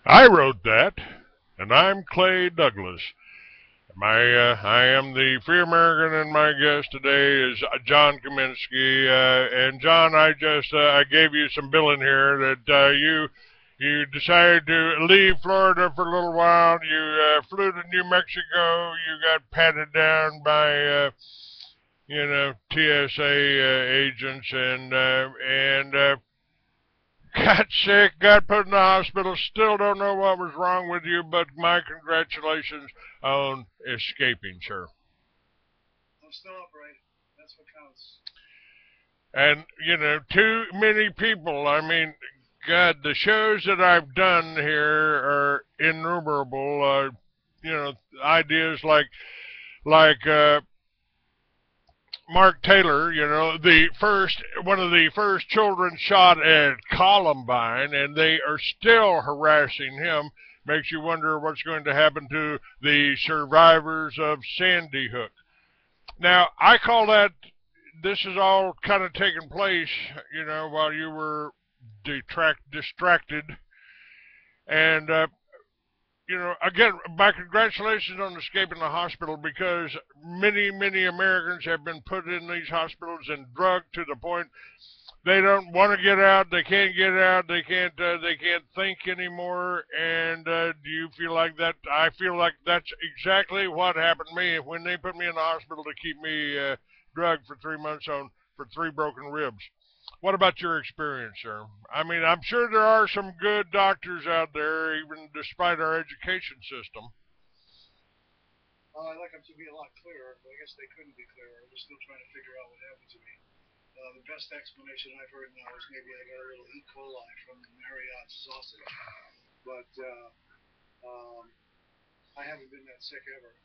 I wrote that, and I'm Clay Douglas. I am the Free American, and my guest today is John Kaminski. And John, I gave you some billing here that you decided to leave Florida for a little while. You flew to New Mexico. You got patted down by TSA agents, and got sick, got put in the hospital. Still don't know what was wrong with you, but my congratulations on escaping, sir. I'm still upright. That's what counts. And, too many people, I mean, God, the shows that I've done here are innumerable. Ideas like Mark Taylor, one of the first children shot at Columbine, and they are still harassing him. Makes you wonder what's going to happen to the survivors of Sandy Hook. Now, I call that, this is all kind of taking place, while you were distracted. And again, my congratulations on escaping the hospital, because many, many Americans have been put in these hospitals and drugged to the point they don't want to get out. They can't get out. They can't think anymore. And do you feel like that? I feel like that's exactly what happened to me when they put me in the hospital to keep me drugged for 3 months for 3 broken ribs. What about your experience, sir? I mean, I'm sure there are some good doctors out there, even despite our education system. I'd like them to be a lot clearer, but I guess they couldn't be clearer. We're still trying to figure out what happened to me. The best explanation I've heard now is maybe I got a little E. coli from the Marriott sausage. But I haven't been that sick ever.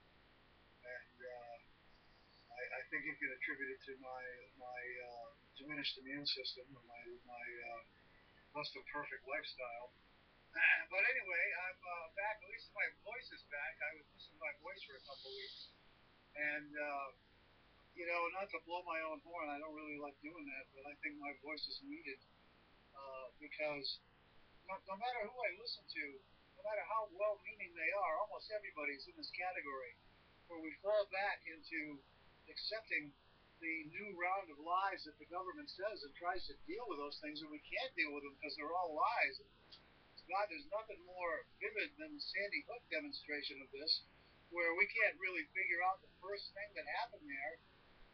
And I think you can attribute it to my diminished immune system, my less than perfect lifestyle. But anyway, I'm back. At least my voice is back. I was missing my voice for a couple of weeks. And, not to blow my own horn, I don't really like doing that, but I think my voice is needed because no matter who I listen to, no matter how well-meaning they are, almost everybody's in this category where we fall back into accepting the new round of lies that the government says and tries to deal with those things, and we can't deal with them because they're all lies. God, there's nothing more vivid than the Sandy Hook demonstration of this, where we can't really figure out the first thing that happened there,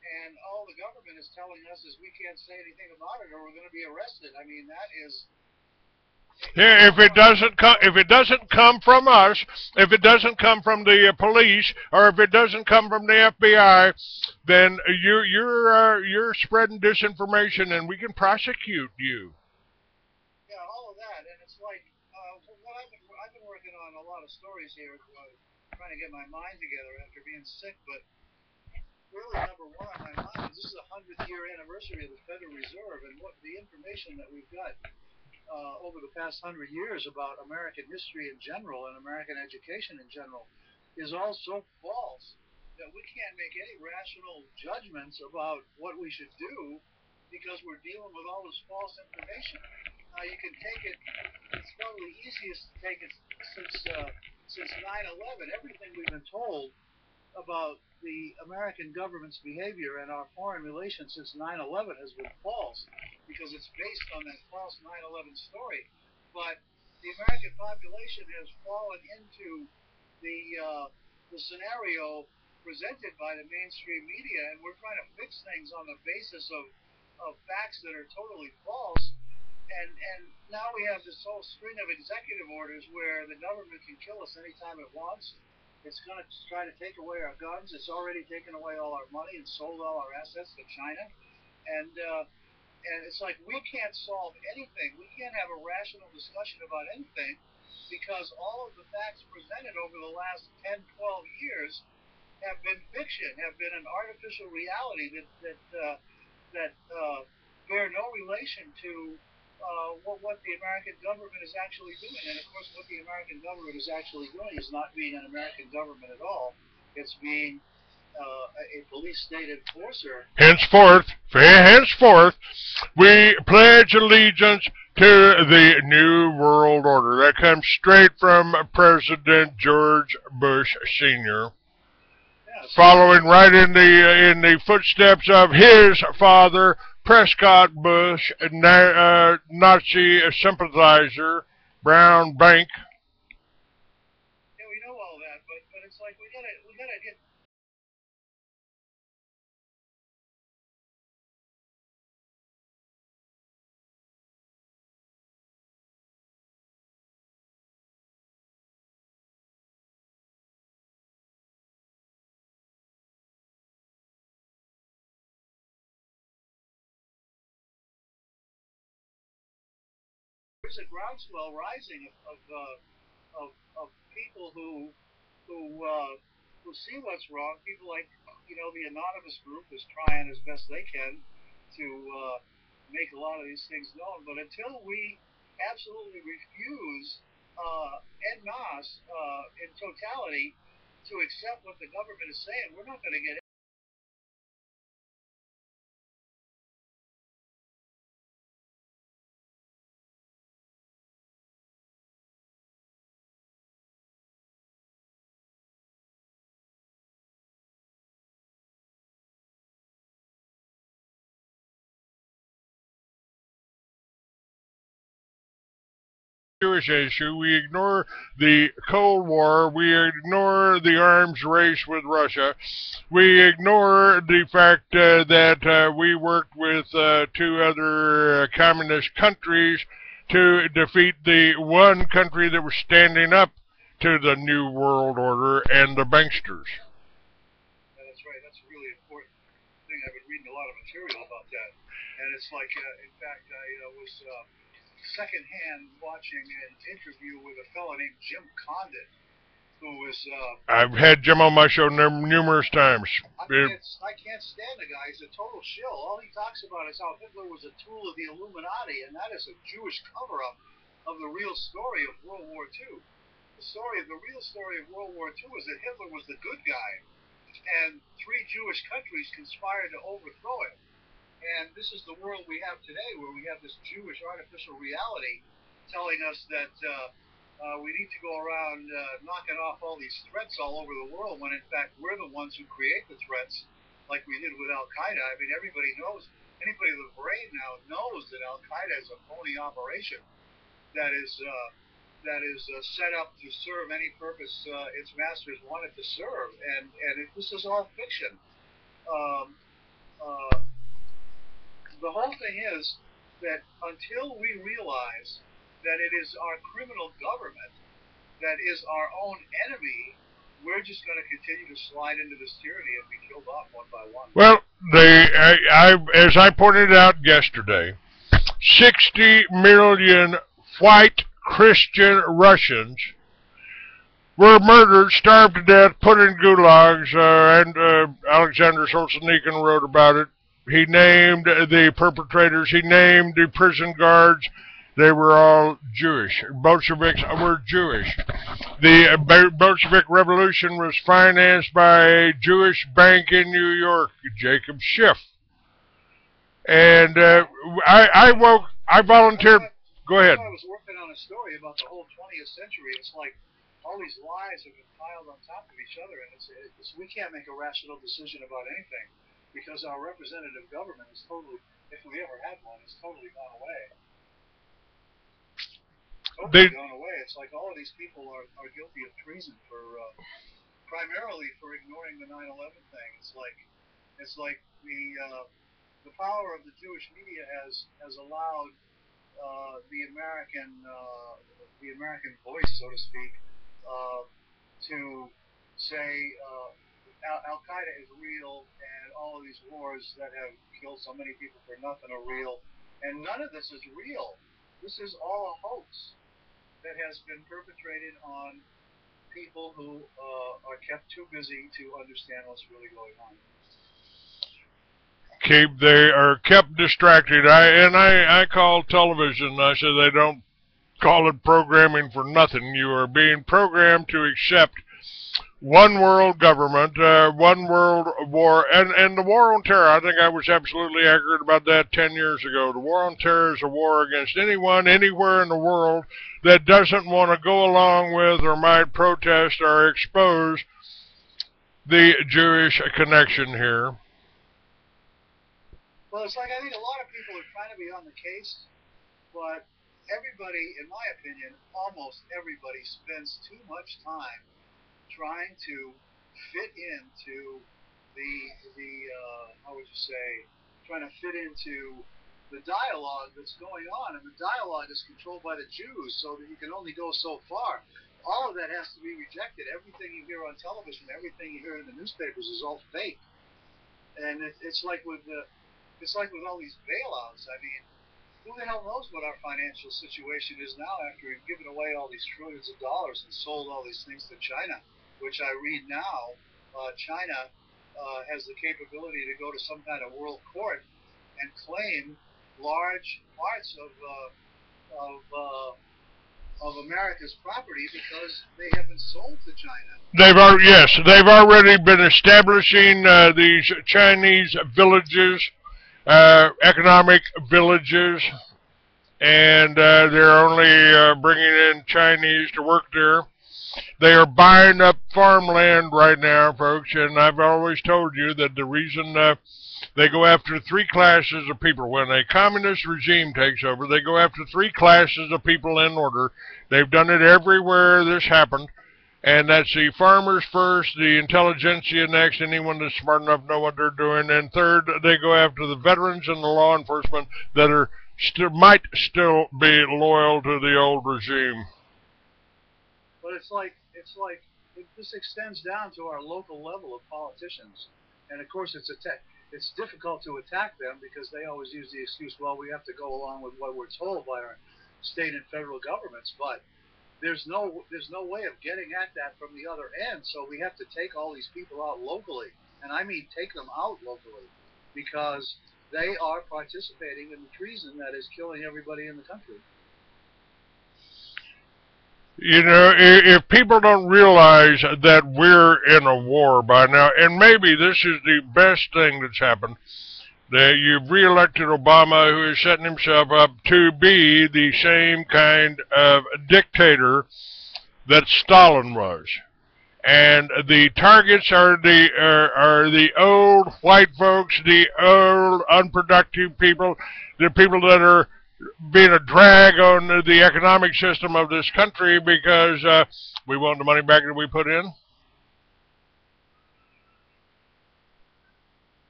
and all the government is telling us is we can't say anything about it or we're going to be arrested. I mean, that is... Yeah, if it doesn't come from us, if it doesn't come from the police, or if it doesn't come from the FBI, then you're spreading disinformation, and we can prosecute you. Yeah, all of that, and it's like what I've been working on a lot of stories here, trying to get my mind together after being sick, but really number one on my mind is this is the 100th year anniversary of the Federal Reserve, and what the information that we've got over the past 100 years about American history in general and American education in general is all so false that we can't make any rational judgments about what we should do because we're dealing with all this false information. You can take it. It's probably easiest to take it since 9/11. Everything we've been told about the American government's behavior and our foreign relations since 9/11 has been false, because it's based on that false 9/11 story. But the American population has fallen into the scenario presented by the mainstream media, and we're trying to fix things on the basis of facts that are totally false. And now we have this whole string of executive orders where the government can kill us anytime it wants. It's going to try to take away our guns. It's already taken away all our money and sold all our assets to China. And it's like we can't solve anything. We can't have a rational discussion about anything, because all of the facts presented over the last 10, 12 years have been fiction, have been an artificial reality that bear no relation to what the American government is actually doing. And of course, what the American government is actually doing is not being an American government at all. It's being a police state enforcer. Henceforth, we pledge allegiance to the New World Order. That comes straight from President George Bush Sr., following right in the footsteps of his father, Prescott Bush, Nazi sympathizer, Brown Bank. Yeah, we know all that, but it's like we gotta get. There's a groundswell rising of people who see what's wrong. People like the anonymous group is trying as best they can to make a lot of these things known. But until we absolutely refuse en masse in totality to accept what the government is saying, we're not going to get. Jewish issue. We ignore the Cold War. We ignore the arms race with Russia. We ignore the fact that we worked with two other communist countries to defeat the one country that was standing up to the New World Order and the banksters. Yeah, that's right. That's a really important thing. I've been reading a lot of material about that. And it's like, in fact, I was secondhand watching an interview with a fellow named Jim Condon, who was... I've had Jim on my show numerous times. I can't stand the guy. He's a total shill. All he talks about is how Hitler was a tool of the Illuminati, and that is a Jewish cover-up of the real story of World War II. The real story of World War II is that Hitler was the good guy, and three Jewish countries conspired to overthrow him. And this is the world we have today, where we have this Jewish artificial reality telling us that we need to go around knocking off all these threats all over the world, when in fact we're the ones who create the threats, like we did with Al-Qaeda. I mean, everybody knows, anybody with a brain now knows that Al-Qaeda is a phony operation that is set up to serve any purpose its masters want it to serve, and this is all fiction. The whole thing is that until we realize that it is our criminal government that is our own enemy, we're just going to continue to slide into this tyranny and be killed off one by one. Well, as I pointed out yesterday, 60 million white Christian Russians were murdered, starved to death, put in gulags, and Alexander Solzhenitsyn wrote about it. He named the perpetrators. He named the prison guards. They were all Jewish. Bolsheviks were Jewish. The Bolshevik Revolution was financed by a Jewish bank in New York, Jacob Schiff. And I volunteered. Go That's ahead. why I was working on a story about the whole 20th century. It's like all these lies have been piled on top of each other, and we can't make a rational decision about anything because our representative government is totally, if we ever had one, is totally gone away. Totally They gone away. It's like all of these people are guilty of treason for primarily for ignoring the 9/11 thing. It's like the power of the Jewish media has allowed the American voice, so to speak, to say Al Qaeda is real and all of these wars that have killed so many people for nothing are real, and none of this is real. This is all a hoax that has been perpetrated on people who are kept too busy to understand what's really going on. they are kept distracted. I call television. I say they don't call it programming for nothing. You are being programmed to accept one world government, one world war, and the war on terror. I think I was absolutely accurate about that 10 years ago. The war on terror is a war against anyone, anywhere in the world that doesn't want to go along with or might protest or expose the Jewish connection here. Well, it's like I think a lot of people are trying to be on the case, but everybody, in my opinion, almost everybody spends too much time trying to fit into the how would you say, trying to fit into the dialogue that's going on, and the dialogue is controlled by the Jews, so that you can only go so far. All of that has to be rejected. Everything you hear on television, everything you hear in the newspapers is all fake. And it's like with all these bailouts. I mean, who the hell knows what our financial situation is now after we've given away all these trillions of dollars and sold all these things to China, which I read now, China has the capability to go to some kind of world court and claim large parts of, of America's property because they have been sold to China. They've already been establishing these Chinese villages, economic villages, and they're only bringing in Chinese to work there. They are buying up farmland right now, folks, and I've always told you that the reason they go after three classes of people. When a communist regime takes over, they go after three classes of people in order. They've done it everywhere this happened. And that's the farmers first, the intelligentsia next, anyone that's smart enough to know what they're doing. And third, they go after the veterans and the law enforcement that are might still be loyal to the old regime. But this extends down to our local level of politicians, and of course it's difficult to attack them because they always use the excuse, well, we have to go along with what we're told by our state and federal governments, but there's no way of getting at that from the other end. So we have to take all these people out locally, and I mean take them out locally, because they are participating in the treason that is killing everybody in the country. You know, if people don't realize that we're in a war by now, and maybe this is the best thing that's happened, that you've reelected Obama, who is setting himself up to be the same kind of dictator that Stalin was. And the targets are the old white folks, the old unproductive people, the people that are being a drag on the economic system of this country because we want the money back that we put in.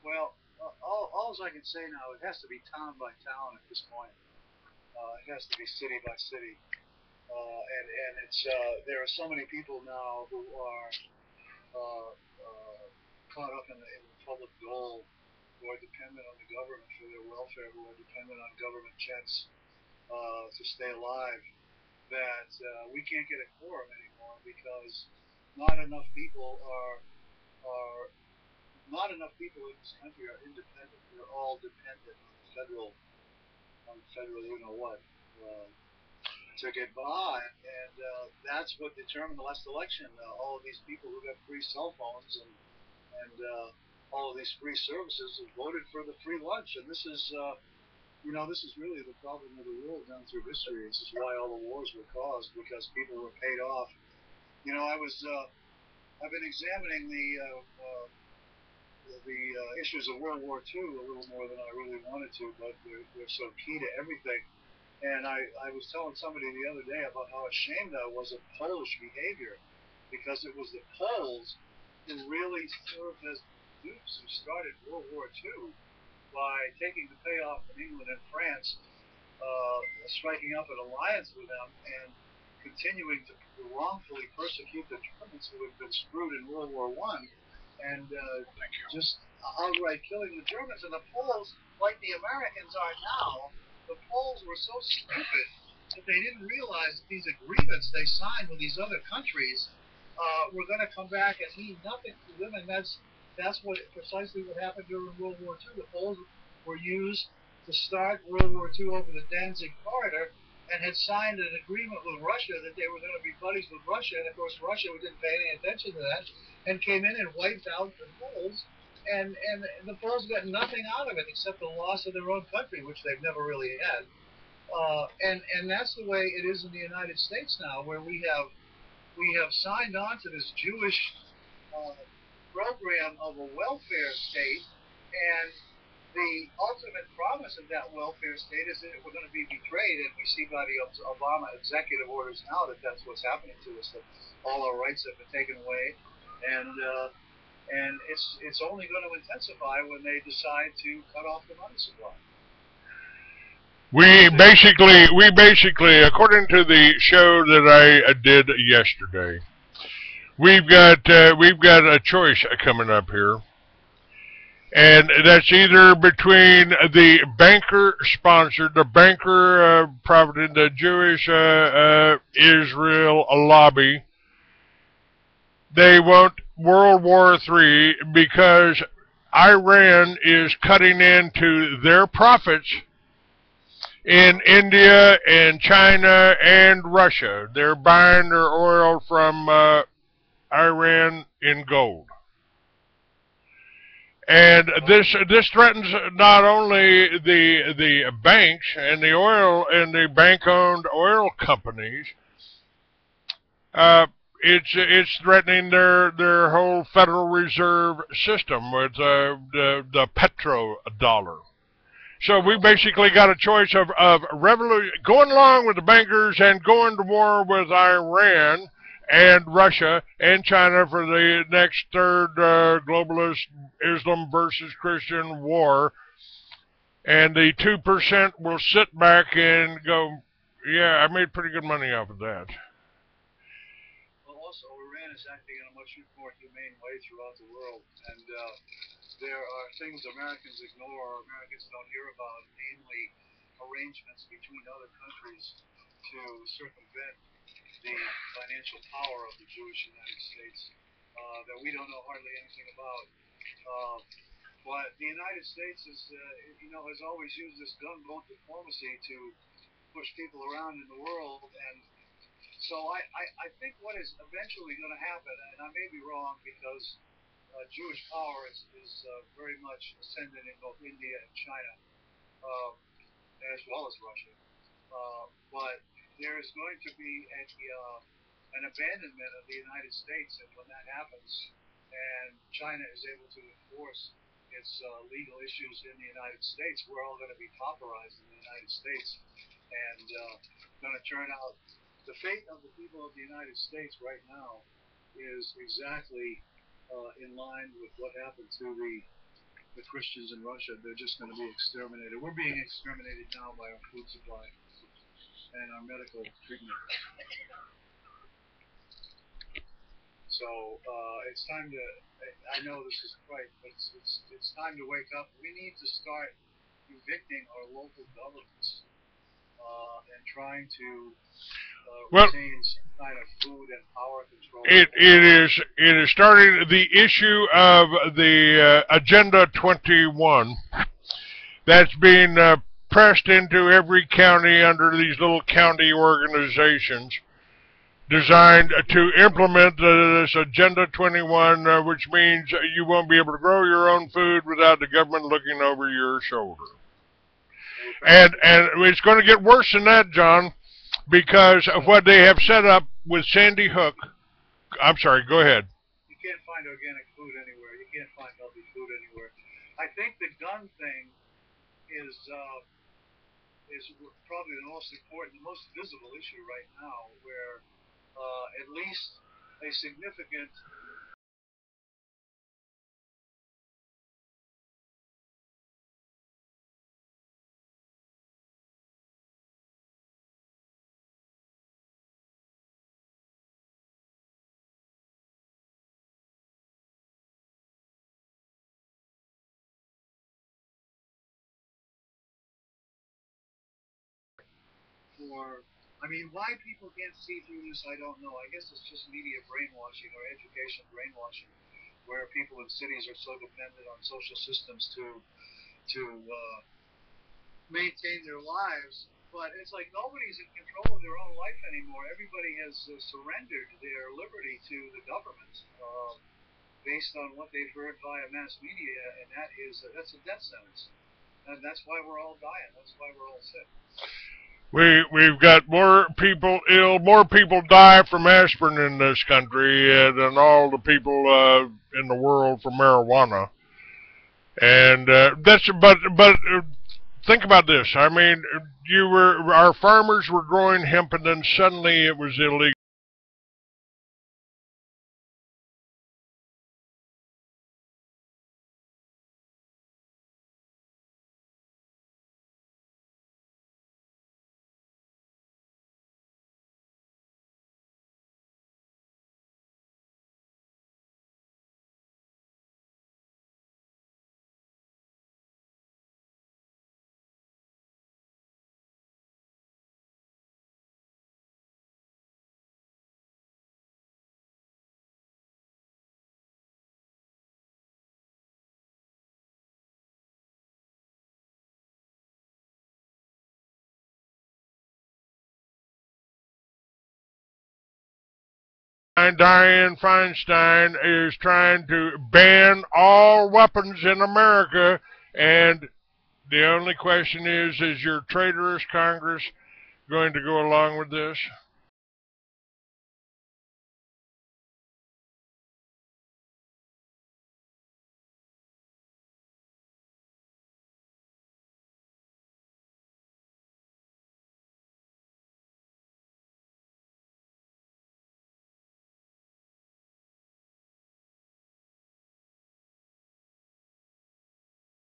Well, all I can say now, it has to be town by town at this point. It has to be city by city, and it's there are so many people now who are caught up in the public dole, who are dependent on the government for their welfare, who are dependent on government checks to stay alive, that we can't get a quorum anymore because not enough people are not enough people in this country are independent. They're all dependent on federal, you know what, to get by, and that's what determined the last election. All of these people who got free cell phones and all of these free services and voted for the free lunch. And this is, this is really the problem of the world down through history. This is why all the wars were caused, because people were paid off. I've been examining the issues of World War II a little more than I really wanted to, but they're so key to everything. And I was telling somebody the other day about how ashamed I was of Polish behavior, because it was the Poles who really served as dupes who started World War II by taking the payoff from England and France, striking up an alliance with them, and continuing to wrongfully persecute the Germans who had been screwed in World War I, and just outright killing the Germans. And the Poles, like the Americans are now, the Poles were so stupid that they didn't realize that these agreements they signed with these other countries were going to come back and mean nothing to them, and that's precisely what happened during World War II. The Poles were used to start World War II over the Danzig corridor, and had signed an agreement with Russia that they were going to be buddies with Russia, and of course Russia didn't pay any attention to that, and came in and wiped out the Poles, and the Poles got nothing out of it except the loss of their own country, which they've never really had. And that's the way it is in the United States now, where we have signed on to this Jewish program of a welfare state, and the ultimate promise of that welfare state is that we're going to be betrayed, and we see by the Obama executive orders now that that's what's happening to us, that all our rights have been taken away, and it's only going to intensify when they decide to cut off the money supply. We basically, according to the show that I did yesterday, we've got a choice coming up here. And that's either between the banker-sponsored, the banker-profited, the Jewish Israel lobby. They want World War III because Iran is cutting into their profits in India and China and Russia. They're buying their oil from Iran in gold. And this threatens not only the banks and the oil and the bank-owned oil companies. It's threatening their whole Federal Reserve system with the petrodollar. So we basically got a choice of going along with the bankers and going to war with Iran and Russia and China for the next third globalist Islam versus Christian war. And the 2% will sit back and go, yeah, I made pretty good money off of that. Well, also, Iran is acting in a much more humane way throughout the world. And there are things Americans ignore or Americans don't hear about, namely arrangements between other countries to circumvent the financial power of the Jewish United States that we don't know hardly anything about. But the United States has always used this gunboat diplomacy to push people around in the world, and so I think what is eventually going to happen, and I may be wrong because Jewish power is very much ascendant in both India and China, as well as Russia, but there is going to be an abandonment of the United States, and when that happens, and China is able to enforce its legal issues in the United States, we're all going to be pauperized in the United States, and going to turn out. The fate of the people of the United States right now is exactly in line with what happened to the Christians in Russia. They're just going to be exterminated. We're being exterminated now by our food supply and our medical treatment. So it's time to. I know this is right, but it's time to wake up. We need to start evicting our local governments and trying to retain some kind of food and power control. It is starting the issue of the Agenda 21 that's being pressed into every county under these little county organizations designed to implement this Agenda 21, which means you won't be able to grow your own food without the government looking over your shoulder. And it's going to get worse than that, John, because of what they have set up with Sandy Hook. I'm sorry, go ahead. You can't find organic food anywhere. You can't find healthy food anywhere. I think the gun thing is probably the most important, the most visible issue right now, where at least a significant for, I mean, why people can't see through this, I don't know. I guess it's just media brainwashing or education brainwashing, where people in cities are so dependent on social systems to maintain their lives. But it's like nobody's in control of their own life anymore. Everybody has surrendered their liberty to the government based on what they've heard via mass media, and that's a death sentence. And that's why we're all dying. That's why we're all sick. We've got more people ill, more people die from aspirin in this country than all the people in the world from marijuana. And that's but think about this. I mean, our farmers were growing hemp, and then suddenly it was illegal. Dianne Feinstein is trying to ban all weapons in America, and the only question is your traitorous Congress going to go along with this?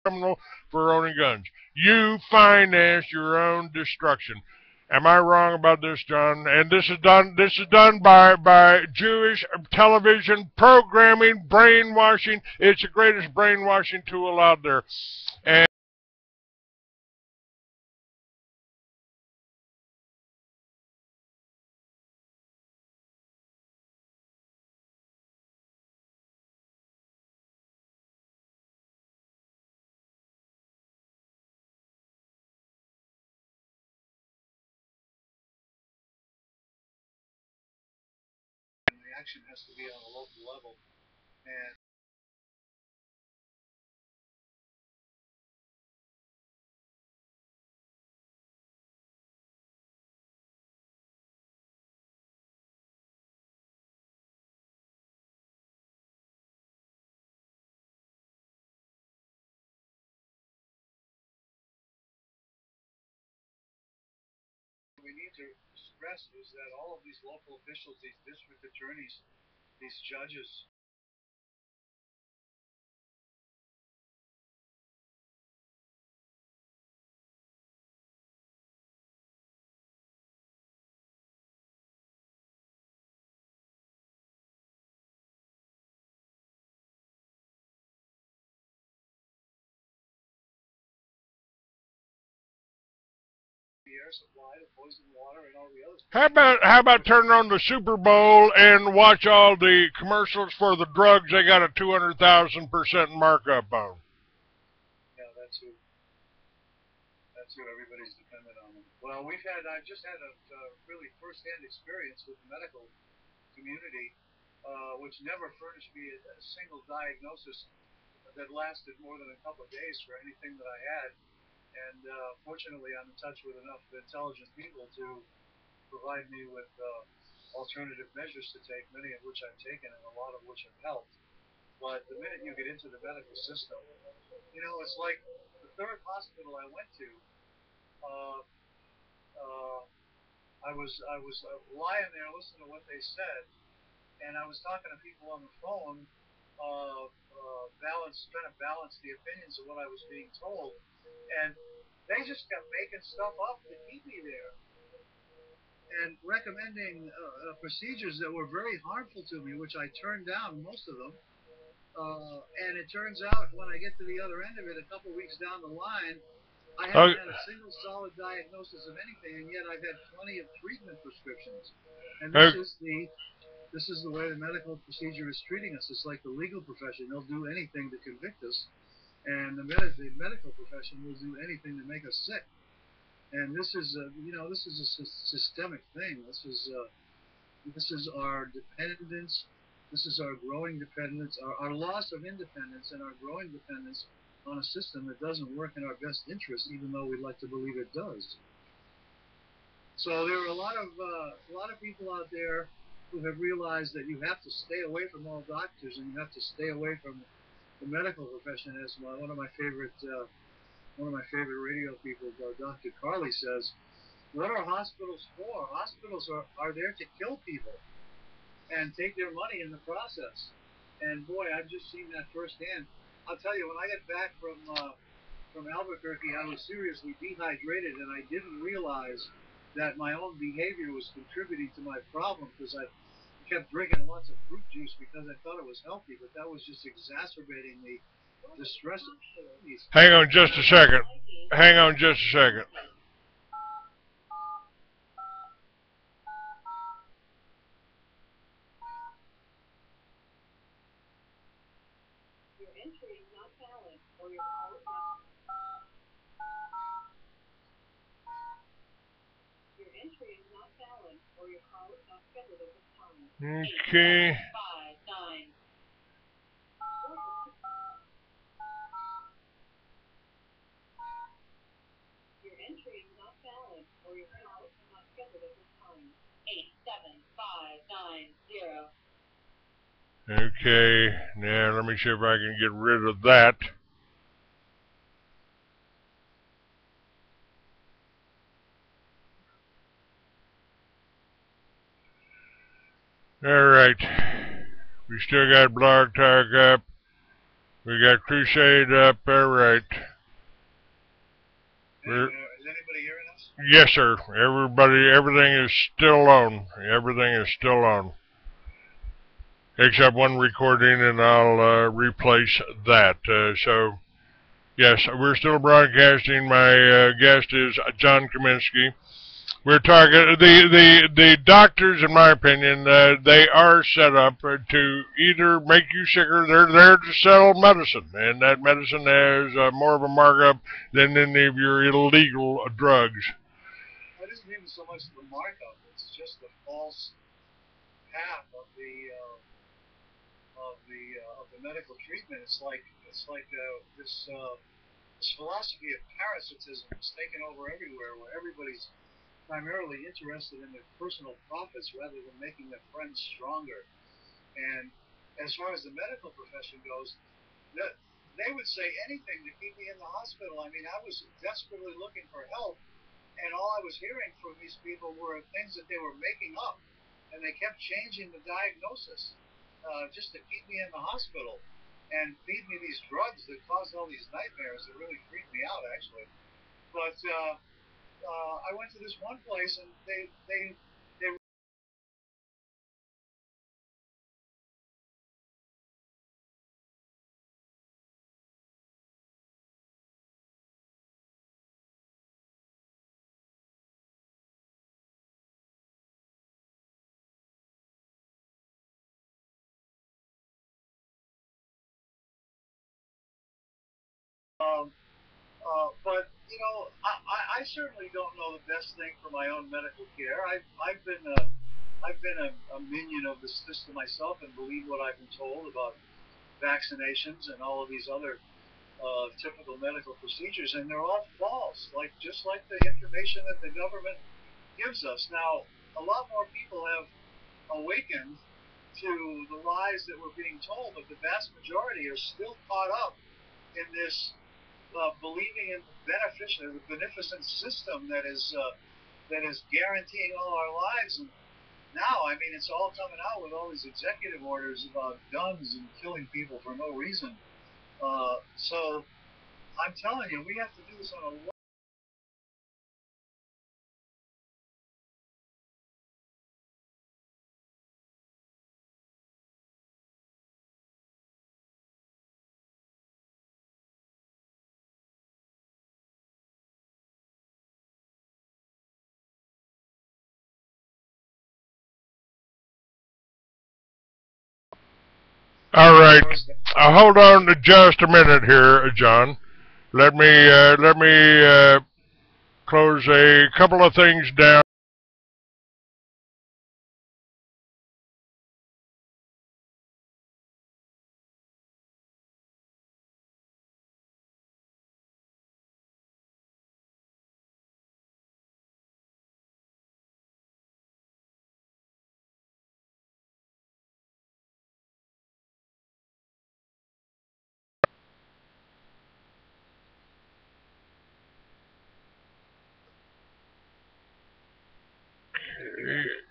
Criminal for owning guns. You finance your own destruction. Am I wrong about this, John? And this is done. This is done by Jewish television programming, brainwashing. It's the greatest brainwashing tool out there. And The action has to be on a local level. And we need to stress is that all of these local officials, these district attorneys, these judges, the air supply, the poison water, and all the others. how about turning on the Super Bowl and watch all the commercials for the drugs they got a 200,000% markup on? Yeah, that's who everybody's dependent on them. Well, I've just had a really first-hand experience with the medical community, which never furnished me a single diagnosis that lasted more than a couple of days for anything that I had. And fortunately, I'm in touch with enough intelligent people to provide me with alternative measures to take, many of which I've taken and a lot of which have helped. But the minute you get into the medical system, it's like the third hospital I went to. Uh, uh, I was lying there listening to what they said, and I was talking to people on the phone, trying to balance the opinions of what I was being told, and they just kept making stuff up to keep me there and recommending procedures that were very harmful to me, which I turned down most of them. And it turns out when I get to the other end of it, a couple of weeks down the line, I Okay. haven't had a single solid diagnosis of anything, and yet I've had plenty of treatment prescriptions. And this is the way the medical procedure is treating us. It's like the legal profession; they'll do anything to convict us, and the medical profession will do anything to make us sick. And this is a systemic thing. This is our dependence. This is our growing dependence, our loss of independence, and our growing dependence on a system that doesn't work in our best interest, even though we'd like to believe it does. So there are a lot of people out there who have realized that you have to stay away from all doctors and you have to stay away from the medical profession. As one of my favorite radio people, Dr. Carly, says, "What are hospitals for? Hospitals are there to kill people and take their money in the process." And boy, I've just seen that firsthand. I'll tell you, when I got back from Albuquerque, I was seriously dehydrated, and I didn't realize that my own behavior was contributing to my problem because I kept drinking lots of fruit juice because I thought it was healthy, but that was just exacerbating the distress. Hang on just a second. Hang on just a second. Okay. Okay, now let me see if I can get rid of that. Alright. We still got Blog Talk up. We got Crusade up. Alright. Is anybody hearing us? Yes, sir. Everything is still on. Everything is still on. Except one recording, and I'll replace that. So, yes, we're still broadcasting. My guest is John Kaminski. We're talking the doctors, in my opinion, they are set up to either make you sicker. They're there to sell medicine, and that medicine has more of a markup than any of your illegal drugs. It isn't even so much the markup; it's just the false path of the medical treatment. It's like this philosophy of parasitism is taken over everywhere, where everybody's primarily interested in their personal profits rather than making their friends stronger. And as far as the medical profession goes, they would say anything to keep me in the hospital. I mean, I was desperately looking for help, and all I was hearing from these people were things that they were making up, and they kept changing the diagnosis just to keep me in the hospital and feed me these drugs that caused all these nightmares that really freaked me out, actually. But I went to this one place, and they but I certainly don't know the best thing for my own medical care. I've been a minion of the system myself and believe what I've been told about vaccinations and all of these other typical medical procedures, and they're all false. Like just like the information that the government gives us. Now, a lot more people have awakened to the lies that we're being told, but the vast majority are still caught up in this believing in the beneficent system that is guaranteeing all our lives. And now, I mean, it's all coming out with all these executive orders about guns and killing people for no reason. So I'm telling you, we have to do this on a All right. Hold on to just a minute here, John. Let me close a couple of things down.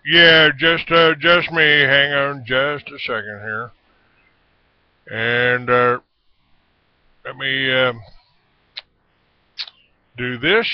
Yeah, just me. Hang on just a second here, and let me do this.